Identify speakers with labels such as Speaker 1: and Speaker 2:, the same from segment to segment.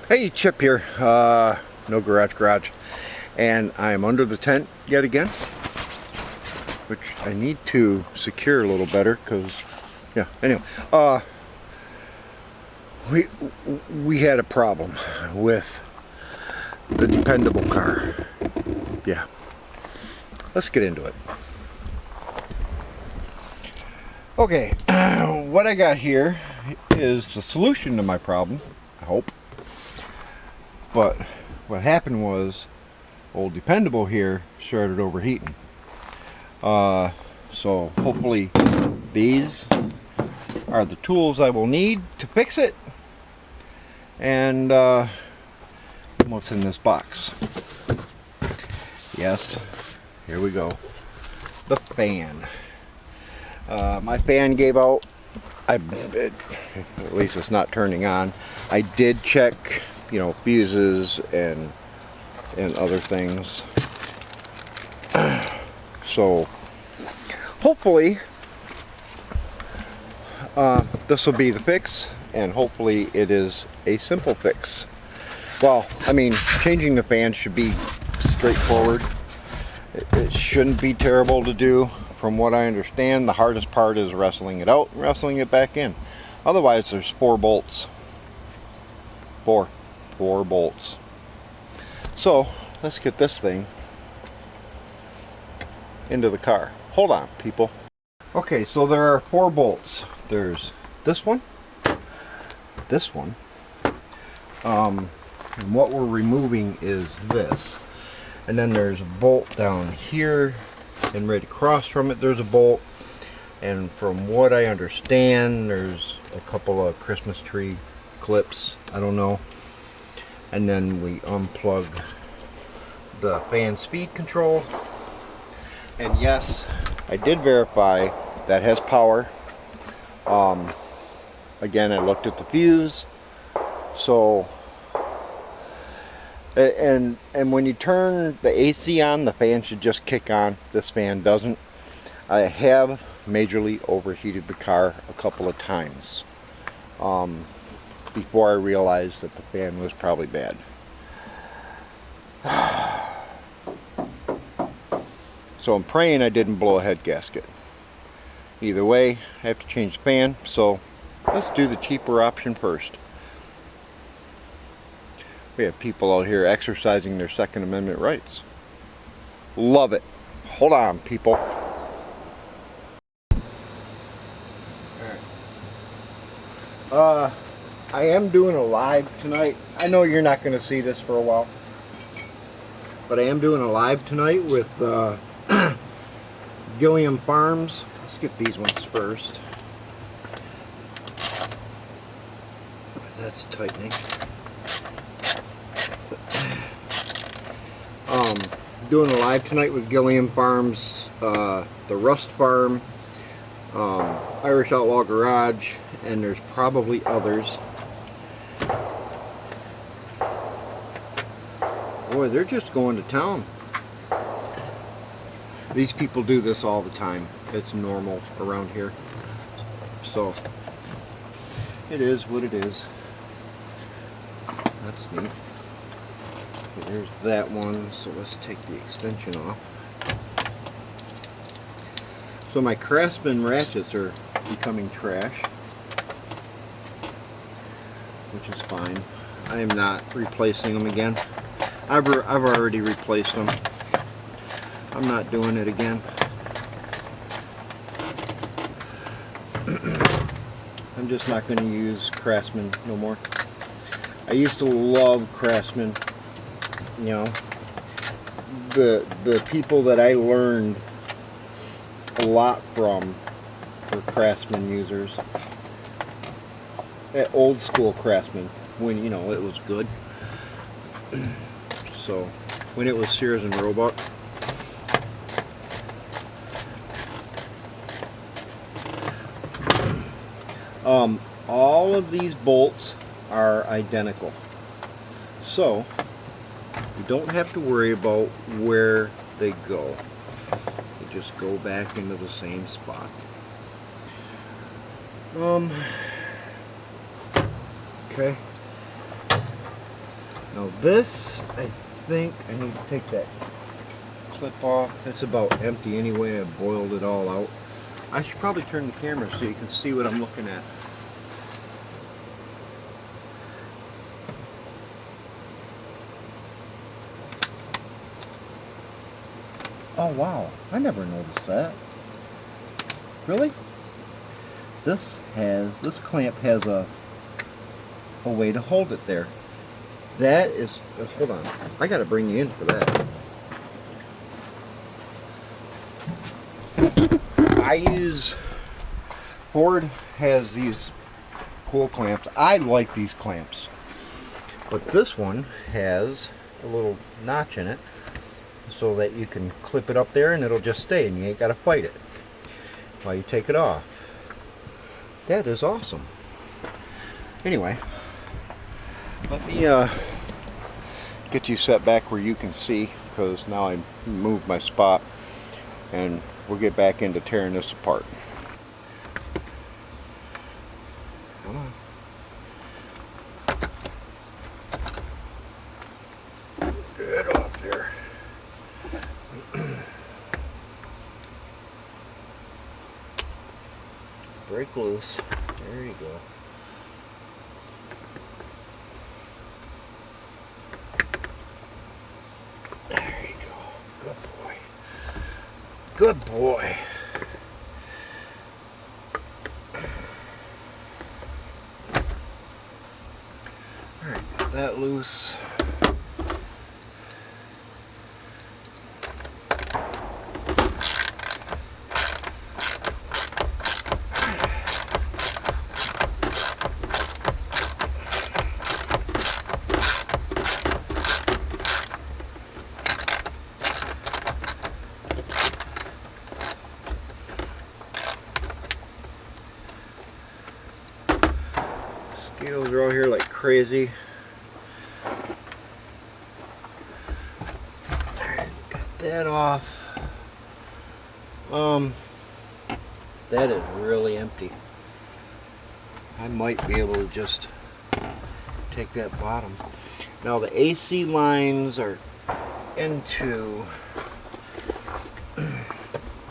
Speaker 1: Hey, Chip here. No garage. And I'm under the tent yet again, which I need to secure a little better because, yeah, anyway. We had a problem with the dependable car. Yeah. Let's get into it. Okay, what I got here is the solution to my problem, I hope. But what happened was, old dependable here started overheating. So hopefully these are the tools I will need to fix it. And what's in this box? Yes, here we go. The fan. My fan gave out. At least it's not turning on. I did check, you know, fuses and other things. So hopefully this will be the fix, and hopefully it is a simple fix. Well, I mean, changing the fan should be straightforward. It shouldn't be terrible to do. From what I understand, the hardest part is wrestling it out and wrestling it back in. Otherwise, there's 4 bolts. Four bolts. So let's get this thing into the car. Hold on, people. Okay, so there are 4 bolts. There's this one, and what we're removing is this. And then there's a bolt down here, and right across from it there's a bolt. And from what I understand, there's a couple of Christmas tree clips, I don't know. And then we unplug the fan speed control. And yes, I did verify that has power. Again, I looked at the fuse. So and when you turn the AC on, the fan should just kick on. This fan doesn't. I have majorly overheated the car a couple of times before I realized that the fan was probably bad. So I'm praying I didn't blow a head gasket. Either way, I have to change the fan, so let's do the cheaper option first. We have people out here exercising their Second Amendment rights. Love it. Hold on, people. Alright. I am doing a live tonight. I know you're not going to see this for a while, but I am doing a live tonight with Gilliam Farms. Let's get these ones first. That's tightening. Doing a live tonight with Gilliam Farms, the Rust Farm, Irish Outlaw Garage, and there's probably others. Boy, they're just going to town. These people do this all the time. It's normal around here. So, it is what it is. That's neat. Okay, there's that one, so let's take the extension off. So my Craftsman ratchets are becoming trash, which is fine. I am not replacing them again. I've already replaced them. I'm not doing it again. I'm just not going to use Craftsman no more. I used to love Craftsman. You know, the people that I learned a lot from were Craftsman users. That old school Craftsman, when, you know, it was good. So when it was Sears and Roebuck. All of these bolts are identical, so you don't have to worry about where they go. They just go back into the same spot. Okay. Now this, I think I need to take that clip off. It's about empty anyway. I boiled it all out. I should probably turn the camera so you can see what I'm looking at. Oh wow, I never noticed that. Really? This clamp has a way to hold it there. That is, hold on, I gotta bring you in for that. Ford has these cool clamps. I like these clamps. But this one has a little notch in it so that you can clip it up there and it'll just stay and you ain't gotta fight it while you take it off. That is awesome. Anyway, let me get you set back where you can see, because now I moved my spot, and we'll get back into tearing this apart. Come on. Get off there. Break loose. There you go. There you go. Good boy. Good boy. Alright, got that loose. Mosquitoes are out here like crazy. Got that off. That is really empty. I might be able to just take that bottom. Now the AC lines are into,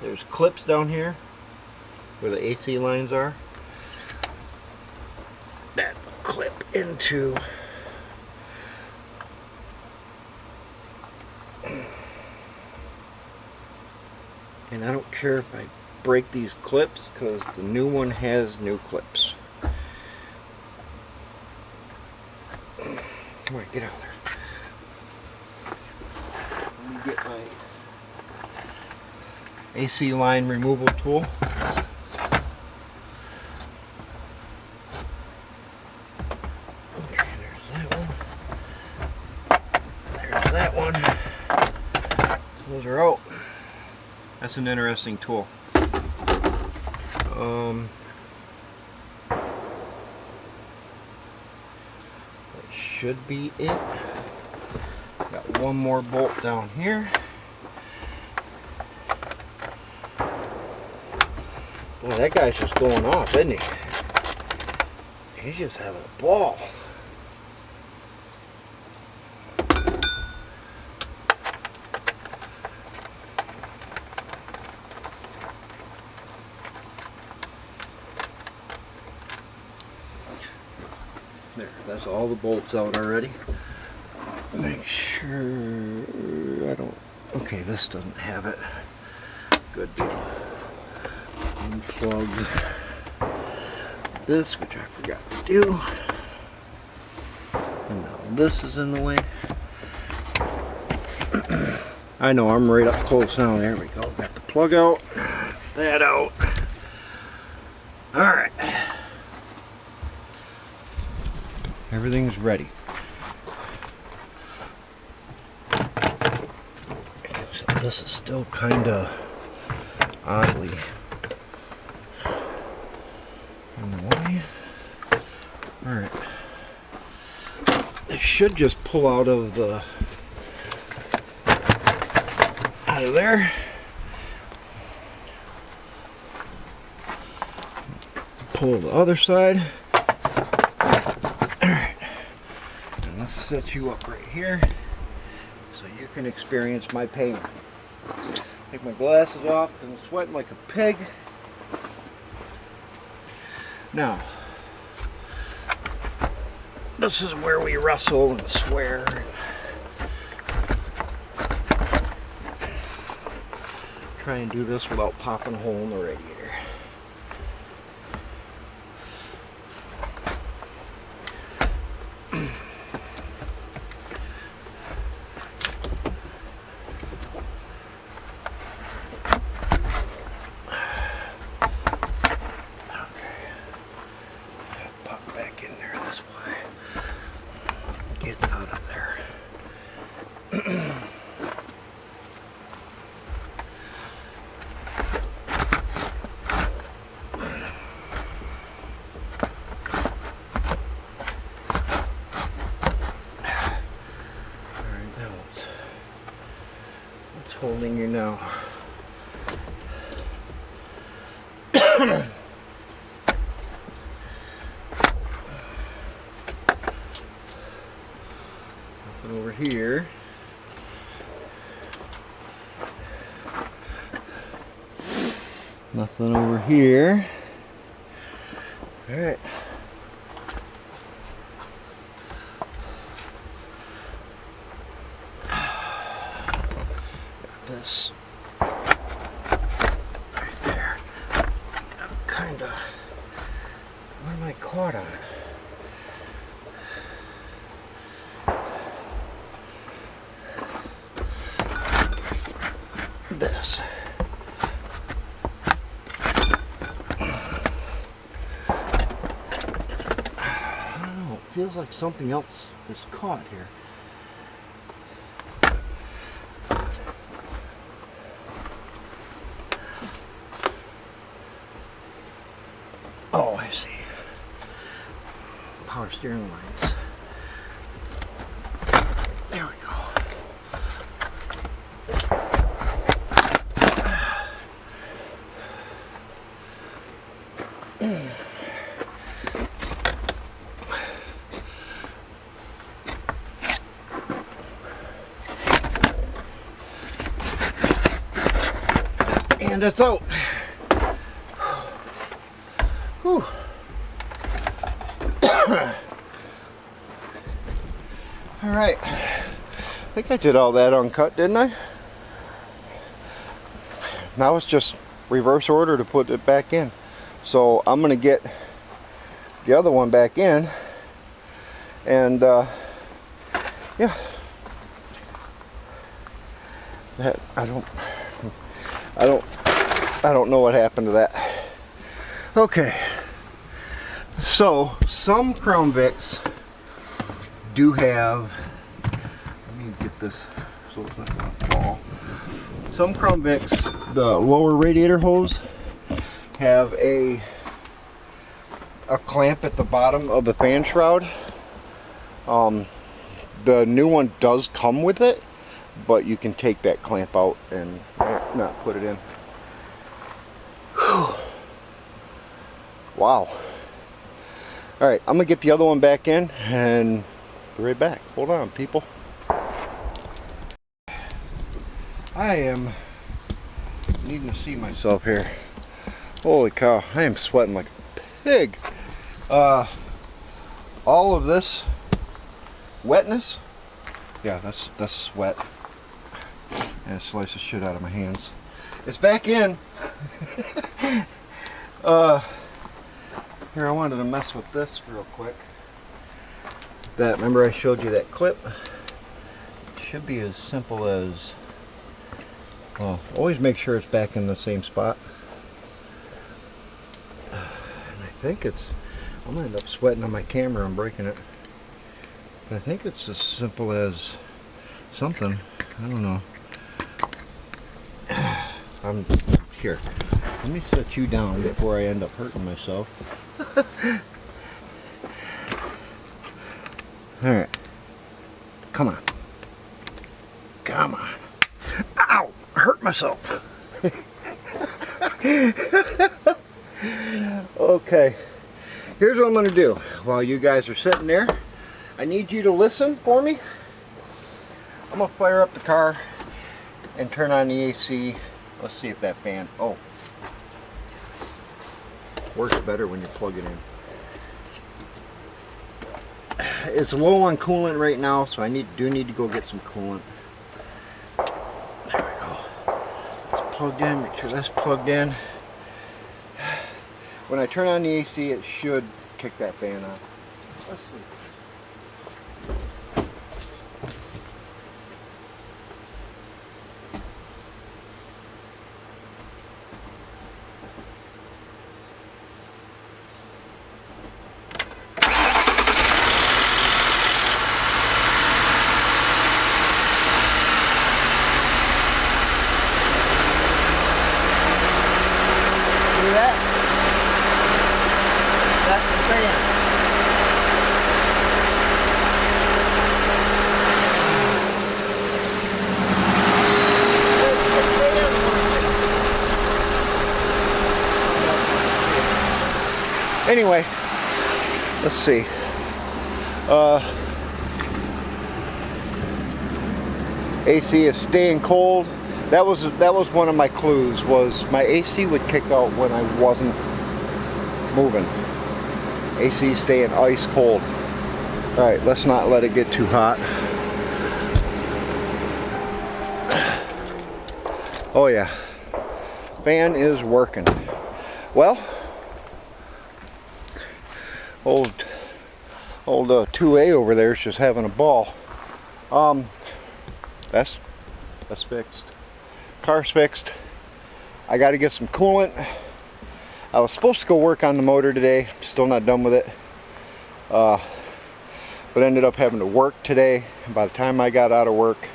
Speaker 1: there's clips down here where the AC lines are. That clip into and I don't care if I break these clips because the new one has new clips. Come on, get out of there. Let me get my AC line removal tool. Those are out. That's an interesting tool. That should be it. Got one more bolt down here. Boy, that guy's just going off, isn't he? He's just having a ball. There, that's all the bolts out already. Make sure I don't. Okay, this doesn't have it. Good deal. Unplug this, which I forgot to do. And now this is in the way. I know, I'm right up close now. There we go. Got the plug out. That out. Alright. Everything's ready. So this is still kind of oddly in the way. Alright. It should just pull out of there. Pull the other side. Alright. And let's set you up right here so you can experience my pain. Take my glasses off because I'm sweating like a pig. Now, this is where we wrestle and swear. Try and do this without popping a hole in the radiator. Holding you now. Nothing over here. Nothing over here. All right. This right there. I'm kinda, what am I caught on? This. I don't know, it feels like something else is caught here. Oh, I see. Power steering lines. There we go. And it's out. Whew. All right. I think I did all that uncut, didn't I? Now it's just reverse order to put it back in. So I'm gonna get the other one back in, and yeah. That I don't know what happened to that. Okay, so some Crown Vics do have, let me get this so it's not going to fall. Some Crown Vics, the lower radiator hose, have a clamp at the bottom of the fan shroud. The new one does come with it, but you can take that clamp out and not put it in. Whew. Wow. Alright, I'm gonna get the other one back in and be right back. Hold on, people. I am needing to see myself here. Holy cow, I am sweating like a pig. All of this wetness, yeah, that's sweat. And slice the shit out of my hands. It's back in. Here, I wanted to mess with this real quick. That, remember I showed you that clip? It should be as simple as, well, always make sure it's back in the same spot. And I think it's, I'm gonna end up sweating on my camera and breaking it. But I think it's as simple as something. I don't know. I'm here. Let me set you down before I end up hurting myself. Alright. Come on. Come on. Ow! I hurt myself. Okay. Here's what I'm going to do. While you guys are sitting there, I need you to listen for me. I'm gonna fire up the car and turn on the AC. Let's see if that fan, oh, works better when you plug it in. It's low on coolant right now, so I do need to go get some coolant. There we go. It's plugged in, make sure that's plugged in. When I turn on the AC, it should kick that fan on. Let's see. That's the fan. Anyway, let's see. AC is staying cold. That was one of my clues, was my AC would kick out when I wasn't moving. AC staying ice cold. Alright, let's not let it get too hot. Oh yeah, fan is working. Well, old 2A over there is just having a ball. That's fixed. Car's fixed. I got to get some coolant. I was supposed to go work on the motor today. Still not done with it. But ended up having to work today. By the time I got out of work,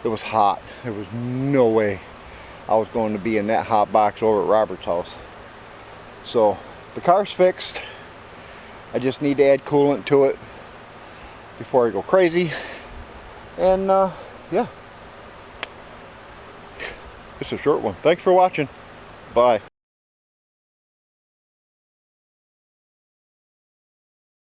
Speaker 1: it was hot. There was no way I was going to be in that hot box over at Robert's house. So the car's fixed. I just need to add coolant to it before I go crazy. And yeah. It's a short one. Thanks for watching. Bye.